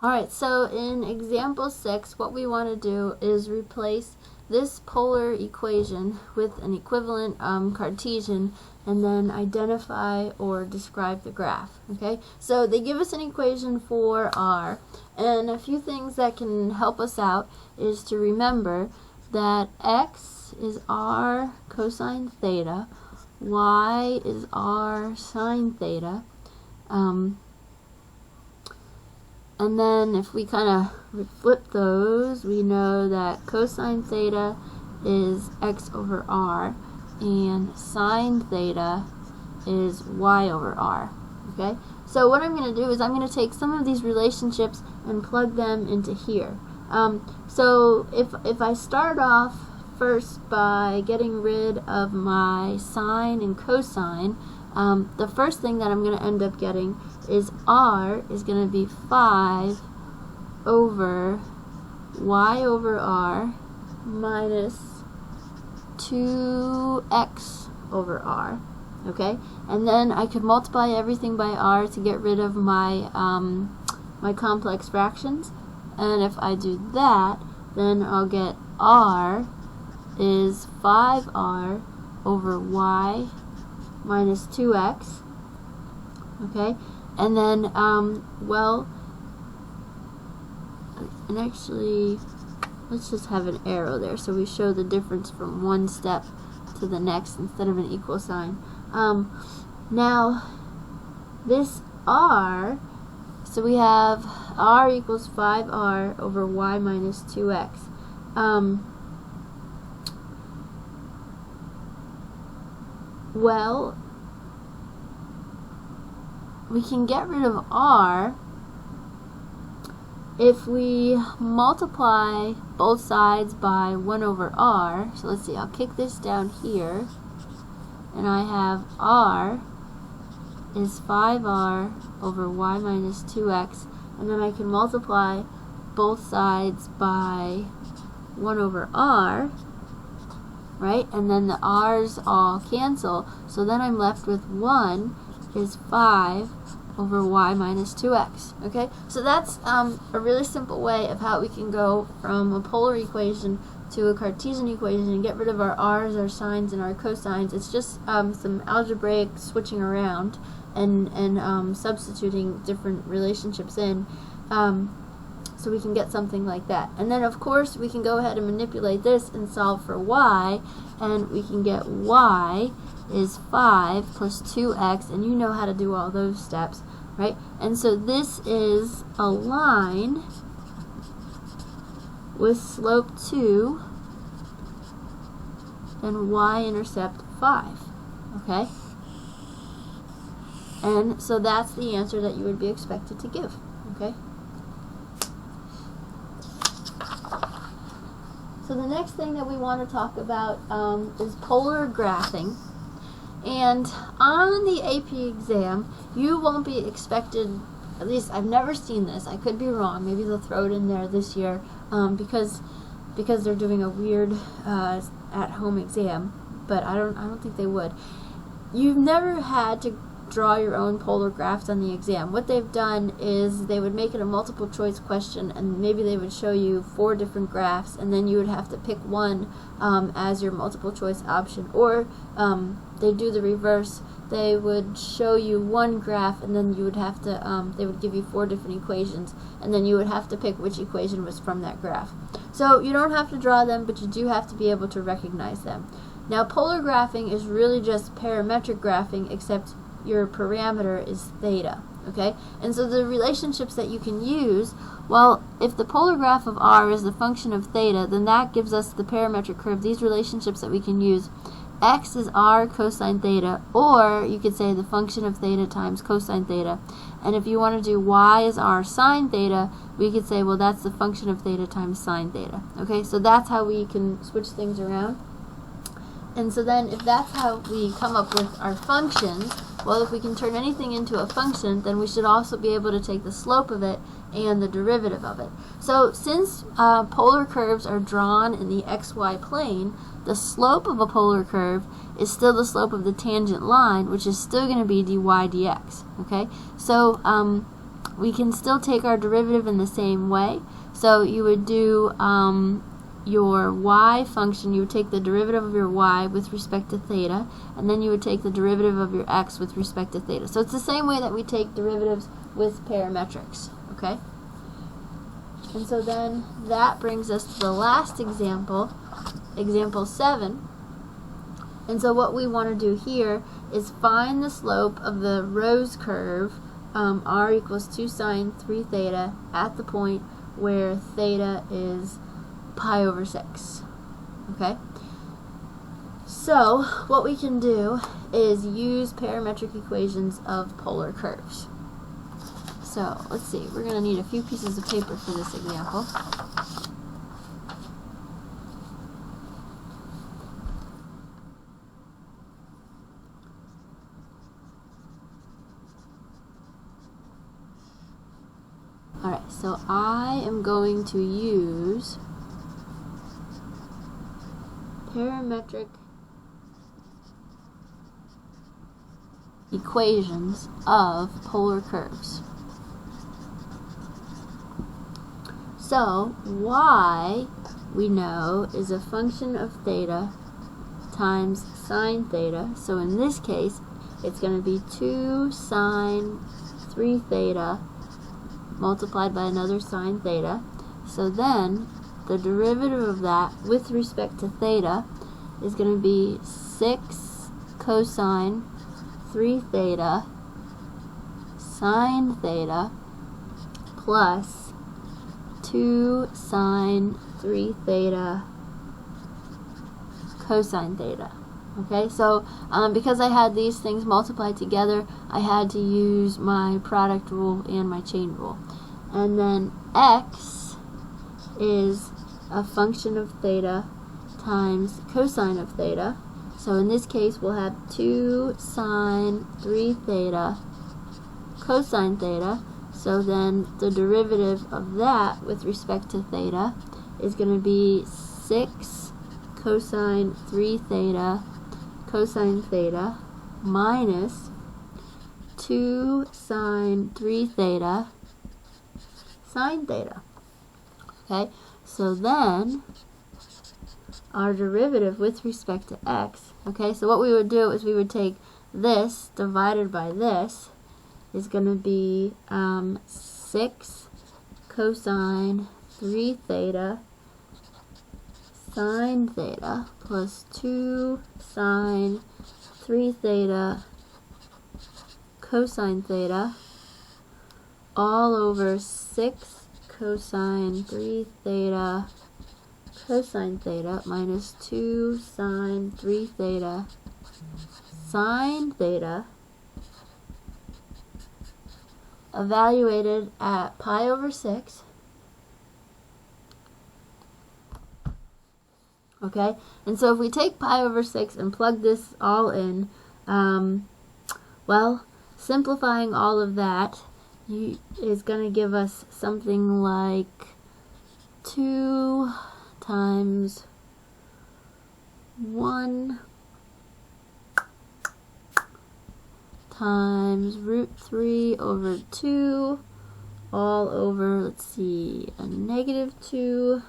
Alright, so in example 6, what we want to do is replace this polar equation with an equivalent Cartesian and then identify or describe the graph. Okay, so they give us an equation for r, and a few things that can help us out is to remember that x is r cosine theta, y is r sine theta, and then if we kind of flip those, we know that cosine theta is x over r, and sine theta is y over r. Okay? So what I'm going to do is I'm going to take some of these relationships and plug them into here. So if I start off first by getting rid of my sine and cosine, the first thing that I'm going to end up getting is r is going to be 5 over y over r minus 2x over r. Okay, and then I could multiply everything by r to get rid of my my complex fractions, and if I do that, then I'll get r is 5r over y minus 2x. Okay, and then well, and actually let's just have an arrow there so we show the difference from one step to the next instead of an equal sign. Now this r, so we have r equals 5r over y minus 2x. Well, we can get rid of r if we multiply both sides by 1 over r. So let's see, I'll kick this down here, and I have r is 5r over y minus 2x, and then I can multiply both sides by 1 over r, right? And then the r's all cancel, so then I'm left with 1 is 5 over y minus 2x. Okay, so that's a really simple way of how we can go from a polar equation to a Cartesian equation and get rid of our r's, our sines, and our cosines. It's just some algebraic switching around and substituting different relationships in, so we can get something like that. And then of course we can go ahead and manipulate this and solve for y, and we can get y is 5 plus 2x, and you know how to do all those steps, right? And so this is a line with slope 2 and y-intercept 5, okay? And so that's the answer that you would be expected to give, okay? So the next thing that we want to talk about is polar graphing. And on the AP exam, you won't be expected, at least I've never seen this, I could be wrong, maybe they'll throw it in there this year, because they're doing a weird at-home exam, but I don't think they would. You've never had to draw your own polar graphs on the exam. What they've done is they would make it a multiple choice question, and maybe they would show you 4 different graphs, and then you would have to pick one as your multiple choice option. Or they do the reverse. They would show you one graph, and then you would have to, they would give you 4 different equations, and then you would have to pick which equation was from that graph. So you don't have to draw them, but you do have to be able to recognize them. Now, polar graphing is really just parametric graphing, except your parameter is theta, okay? And so the relationships that you can use, well, if the polar graph of r is the function of theta, then that gives us the parametric curve, these relationships that we can use. X is r cosine theta, or you could say the function of theta times cosine theta. And if you want to do y is r sine theta, we could say, well, that's the function of theta times sine theta. Okay, so that's how we can switch things around. And so then if that's how we come up with our functions, well, if we can turn anything into a function, then we should also be able to take the slope of it and the derivative of it. So since polar curves are drawn in the xy plane, the slope of a polar curve is still the slope of the tangent line, which is still going to be dy dx. Okay, so we can still take our derivative in the same way. So you would do your y function, you would take the derivative of your y with respect to theta, and then you would take the derivative of your x with respect to theta. So it's the same way that we take derivatives with parametrics, okay? And so then that brings us to the last example, example 7. And so what we want to do here is find the slope of the rose curve, r equals 2 sine 3 theta, at the point where theta is pi over 6. Okay? So what we can do is use parametric equations of polar curves. So let's see, we're going to need a few pieces of paper for this example. Alright, so I am going to use parametric equations of polar curves. So y, we know, is a function of theta times sine theta. So in this case, it's going to be 2 sine 3 theta multiplied by another sine theta. So then the derivative of that with respect to theta is going to be 6 cosine 3 theta sine theta plus 2 sine 3 theta cosine theta. Okay, so because I had these things multiplied together, I had to use my product rule and my chain rule. And then x is a function of theta times cosine of theta. So in this case, we'll have 2 sine 3 theta cosine theta. So then the derivative of that with respect to theta is going to be 6 cosine 3 theta cosine theta minus 2 sine 3 theta sine theta. Okay, so then our derivative with respect to x, okay, so what we would do is we would take this divided by this is going to be 6 cosine 3 theta sine theta plus 2 sine 3 theta cosine theta all over 6 cosine 3 theta cosine theta minus 2 sine 3 theta sine theta evaluated at pi over 6. Okay, and so if we take pi over 6 and plug this all in, well, simplifying all of that is going to give us something like 2 times 1 times root 3 over 2 all over, let's see, a negative 2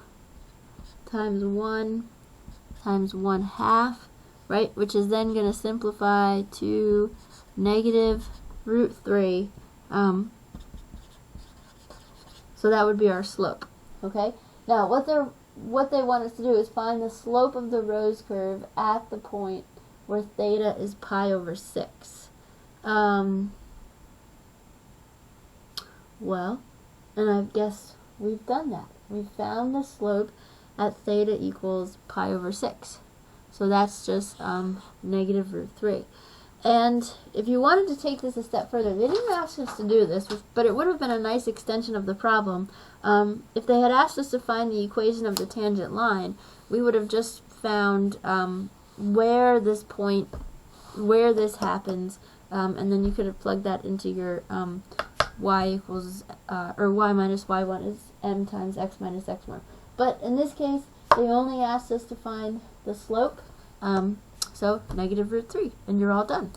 times 1 times 1/2, right, which is then going to simplify to negative root 3. So that would be our slope. Okay. Now what they want us to do is find the slope of the rose curve at the point where theta is pi over 6. Well, and I guess we've done that. We've found the slope at theta equals pi over 6. So that's just negative root 3. And if you wanted to take this a step further, they didn't ask us to do this, but it would have been a nice extension of the problem. If they had asked us to find the equation of the tangent line, we would have just found where this point, where this happens, and then you could have plugged that into your y equals, or y minus y1 is m times x minus x1. But in this case, they only asked us to find the slope, so negative root 3, and you're all done.